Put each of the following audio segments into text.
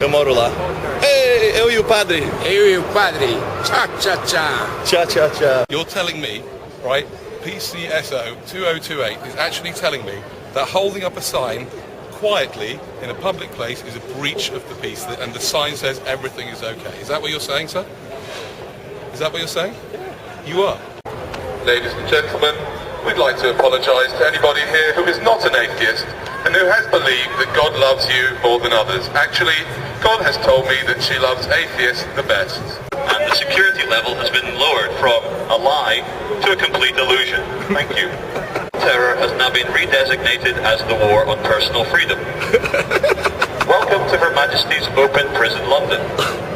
Eu moro lá. Ei, eu e o padre. Eu e o padre. Cha, cha, cha. Cha, cha, cha. You're telling me, right, PCSO 2028 is actually telling me that holding up a sign quietly in a public place is a breach of the peace, and the sign says everything is okay. Is that what you're saying, sir? Is that what you're saying? You are. Ladies and gentlemen, we'd like to apologise to anybody here who is not an atheist and who has believed that God loves you more than others. Actually, God has told me that she loves atheists the best. And the security level has been lowered from a lie to a complete illusion. Thank you. Terror has now been redesignated as the war on personal freedom. Welcome to Her Majesty's Open Prison London.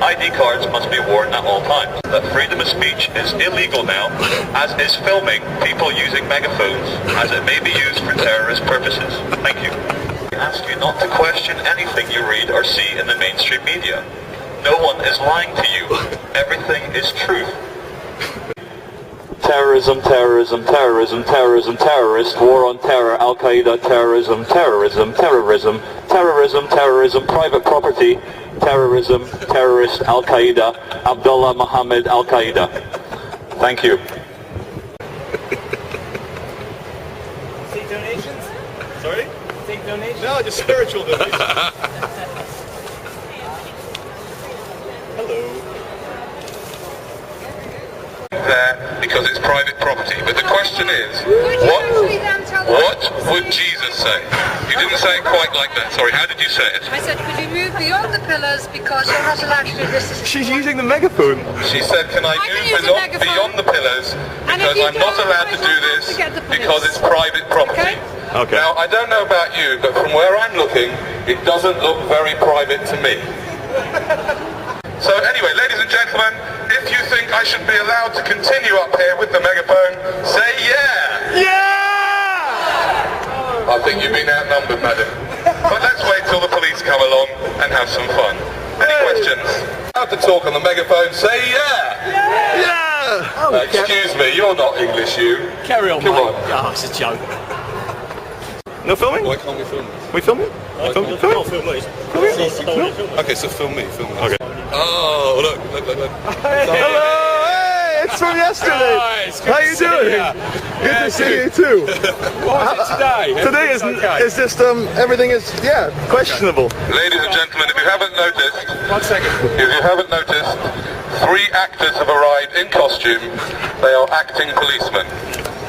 ID cards must be worn at all times. That freedom of speech is illegal now, as is filming people using megaphones, as it may be used for terrorist purposes. Thank you. I ask you not to question anything you read or see in the mainstream media. No one is lying to you. Everything is truth. Terrorism, terrorism, terrorism, terrorism, terrorist, war on terror, Al-Qaeda, terrorism, terrorism, terrorism, terrorism, terrorism, private property, terrorism, terrorist, Al-Qaeda, Abdullah Muhammad Al-Qaeda. Thank you. Take donations? Sorry? Take donations? No, just spiritual donations. Hello. There because it's private property. But the question is, what would Jesus say? You didn't say it quite like that. Sorry, how did you say it? I said, could you move beyond the pillars because you're not allowed to do this? She's using the megaphone. She said, can I move beyond the pillars because I'm not allowed to do this because it's private property. Okay. Now, I don't know about you, but from where I'm looking, it doesn't look very private to me. So anyway, ladies and gentlemen, if you think I should be allowed to continue up here with the megaphone, say yeah! Yeah! I think you've been outnumbered, madam. But let's wait till the police come along and have some fun. Any questions? Allowed to talk on the megaphone, say yeah! Yeah! Excuse me, you're not English, you. Carry on, Come mate. on. Oh, it's a joke. No filming? Why can't we film this? We filming? Film it? Okay, so film me. Okay. Oh, look. Hello! Hey, it's from yesterday. Guys, How you doing? Good to see you too. What is it today? Today is okay. it's just everything is questionable. Ladies and gentlemen, if you haven't noticed, 1 second. if you haven't noticed, 3 actors have arrived in costume. They are acting policemen.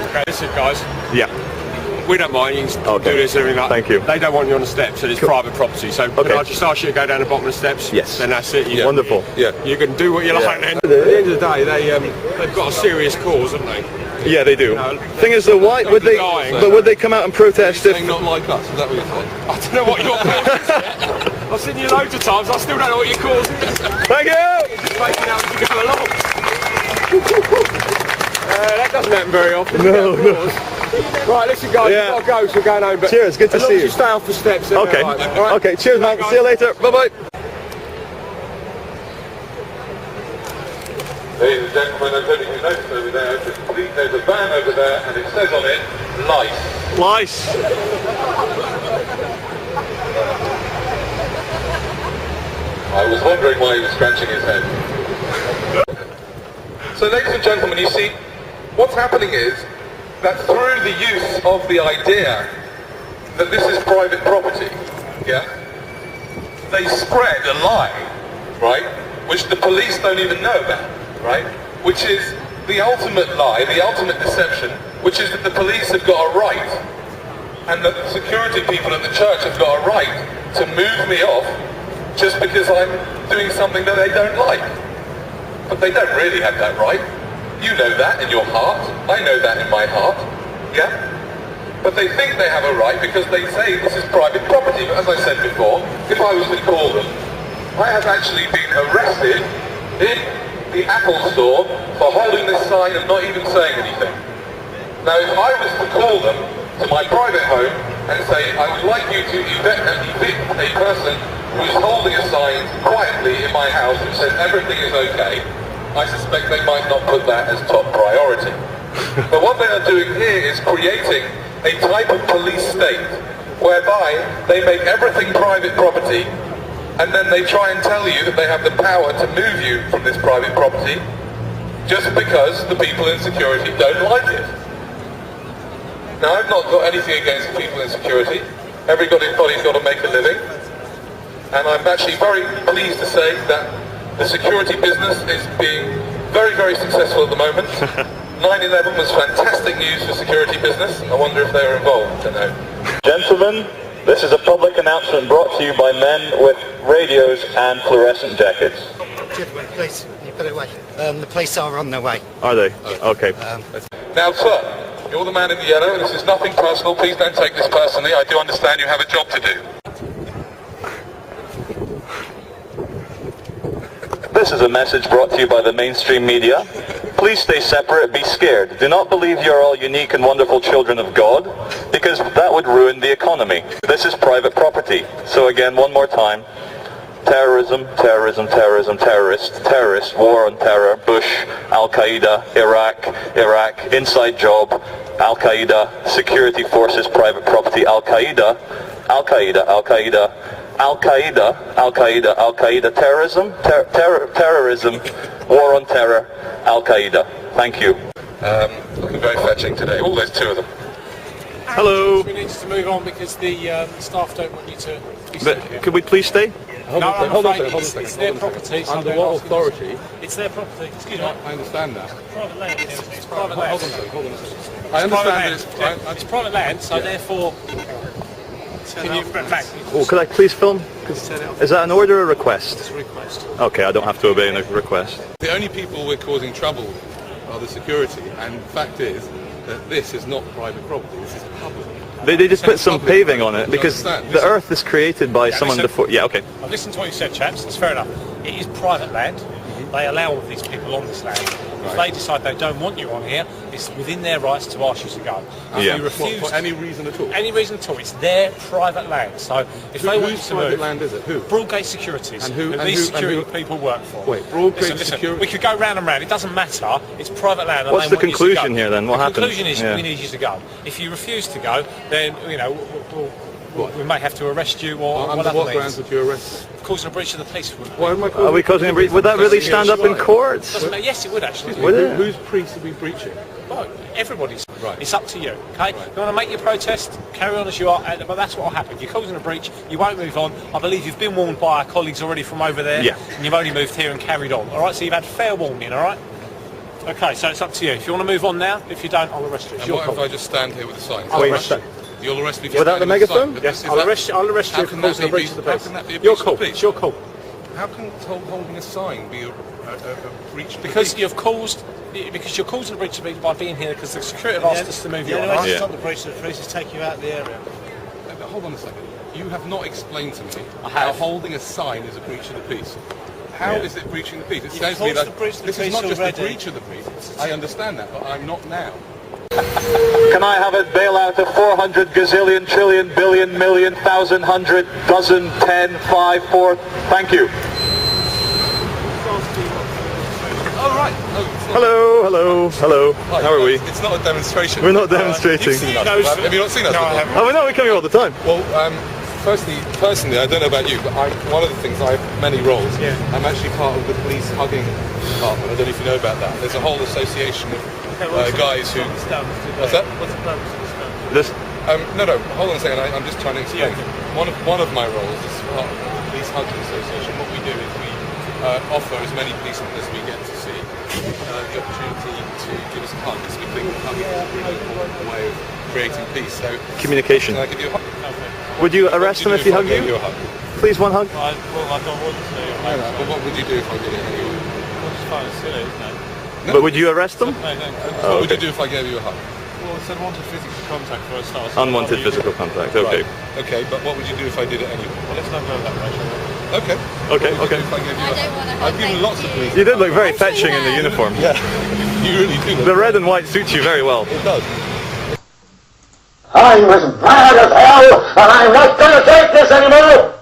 Okay, listen, guys. Yeah. We don't mind. You can Okay. do this and everything like that. Thank you. They don't want you on the steps, and it's private property. So Okay. can I just ask you to go down the bottom of the steps? Yes. Then that's it. Wonderful. Yeah. You can do what you like then. At the end of the day, they've got a serious cause, haven't they? Yeah, they do. No. Thing is, though, why would they? Dying. But would they come out and protest if? Saying not like us, is that what you're saying? I don't know what your cause is yet. I've seen you loads of times. I still don't know what your cause is. Thank you. Just making out as you go along. That doesn't happen very often. No. Right, listen, guys. Yeah. We've got to go, so we're going home. But Cheers, good to as long see as you. you stay off the steps. Then Okay. all right. Okay. Cheers, man. Bye, See you later. Bye bye. Ladies and gentlemen, I don't know if you noticed over there, there's a van over there and it says on it, lice. Lice. I was wondering why he was scratching his head. So ladies and gentlemen, you see, what's happening is that through the use of the idea that this is private property, yeah, they spread a lie, right, which the police don't even know about, right, which is the ultimate lie, the ultimate deception, which is that the police have got a right, and that the security people at the church have got a right to move me off just because I'm doing something that they don't like. But they don't really have that right. You know that in your heart. I know that in my heart. Yeah? But they think they have a right because they say this is private property. But as I said before, if I was to call them, I have actually been arrested in the Apple store for holding this sign and not even saying anything. Now if I was to call them to my private home and say, I would like you to evict a person who is holding a sign quietly in my house which says everything is okay, I suspect they might not put that as top priority. But what they are doing here is creating a type of police state whereby they make everything private property and then they try and tell you that they have the power to move you from this private property just because the people in security don't like it. Now, I've not got anything against the people in security. Everybody's got to make a living. And I'm actually very pleased to say that the security business is being very, very successful at the moment. 9/11 was fantastic news for security business. I wonder if they were involved. I don't know. Gentlemen, this is a public announcement brought to you by men with radios and fluorescent jackets. Gentlemen, please, you put it away. The police are on their way. Are they? Okay. Now, sir, you're the man in the yellow, and this is nothing personal. Please don't take this personally. I do understand you have a job to do. This is a message brought to you by the mainstream media. Please stay separate, be scared. Do not believe you're all unique and wonderful children of God, because that would ruin the economy. This is private property. So again, one more time. Terrorism, terrorism, terrorism, terrorists, terrorists, war on terror, Bush, Al-Qaeda, Iraq, inside job, Al-Qaeda, security forces, private property, Al-Qaeda, terrorism, terrorism, war on terror, Al-Qaeda. Thank you. Looking very fetching today, all those two of them. Hello. We need to move on because the staff don't want you to be sitting here. Could we please stay? Hold on a second. It's their property. So Under what authority? It's their property. Excuse me. I understand that. Private land. It's private land. Hold on a second. I understand It's private land, so therefore. Can you back? Oh, could I please film? Is that an order or a request? It's a request. Okay, I don't have to obey a request. The only people we're causing trouble are the security, and the fact is that this is not private property, this is public. They just put some Public. paving on it You because understand? the earth is created by someone listen. before. Yeah, okay. I've listened to what you said, chaps. It's fair enough. It is private land. They allow all of these people on this land. If they decide they don't want you on here, it's within their rights to ask you to go. If Yeah. you refuse, For any reason at all? any reason at all, it's their private land. So if they want you Whose to private move, land is it? Who? Broadgate Securities, And who- and these who- and security who- people work for. Wait, Broadgate Listen, Security- we could go round and round. It doesn't matter. It's private land. And What's they the want you to conclusion go. here then? What the happens? conclusion is Yeah. we need you to go. If you refuse to go, then we may have to arrest you or Under whatever what means. grounds would you arrest? Causing a breach of the peace. Why am I Are we causing a breach? Would that really stand up in court? Doesn't matter. Yes, it would actually. Would it? Whose priest are we breaching? Well, everybody's. Right. It's up to you. Okay. You want to make your protest? Carry on as you are. But that's what will happen. If you're causing a breach, you won't move on. I believe you've been warned by our colleagues already from over there. Yeah. And you've only moved here and carried on. All right. So you've had fair warning. All right. Okay. So it's up to you. If you want to move on now, if you don't, I'll arrest you. It's And your what if call. I just stand here with a sign? I'll arrest you. You'll arrest me for Without standing the with a sign, megaphone? but Yes, is I'll that- arrest you. I'll arrest How you for can that causing a be- breach of the how peace. can that be a Your breach of call. the peace? It's your call. How can holding a sign be a breach of the Because peace? you've caused. Because you're causing a breach of the peace by being here. Because the security have asked us to move you on. The all only way right? to stop the breach of the police is take you out of the area. Hold on a second. You have not explained to me I how have. holding a sign is a breach of the peace. How is it breaching the peace? It You've sounds to me caused that the breach of the this is peace not just a already. breach of the peace. I understand that, but I'm not now. Can I have a bailout of 400 gazillion, trillion, billion, million, thousand, hundred, dozen, 10, 5, 4? Thank you. Oh, right. Oh, it's not- Hello. Hi, How are we? It's not a demonstration. We're not demonstrating. You've seen us. Have you not seen us? No, I before? haven't. Oh, no, we come here all the time. Well, personally, I don't know about you, but one of the things, I have many roles. Yeah. I'm actually part of the police hugging department. I don't know if you know about that. There's a whole association of guys who... What's that? What's the purpose of this done? This, No, hold on a second. I'm just trying to explain. One of my roles is part of the Police Hugging Association. What we do is we offer as many policemen as we get to see the opportunity to give us hugs. We think hugging is a really important way of creating peace. So, communication. can I give you a hug? Would you arrest them if he hugged I gave you? you a hug? Please, one hug. I don't want to. But what would you do if I did it anyway? It's fine, it's silly, isn't it? But would you arrest them? No, no. What would you do if I gave you a hug? Well, it's unwanted physical contact for a start. Unwanted physical contact. Okay. Right. Okay, but what would you do if I did it anyway? Well, let's not go that way, shall we? Okay. Okay, What would you okay. do if I gave you I a don't hug? want to hug. I've given lots of police. You did look very fetching in the uniform. Yeah, you really do. The red and white suits you very well. It does. I'm as mad as hell, and I'm not going to take this anymore!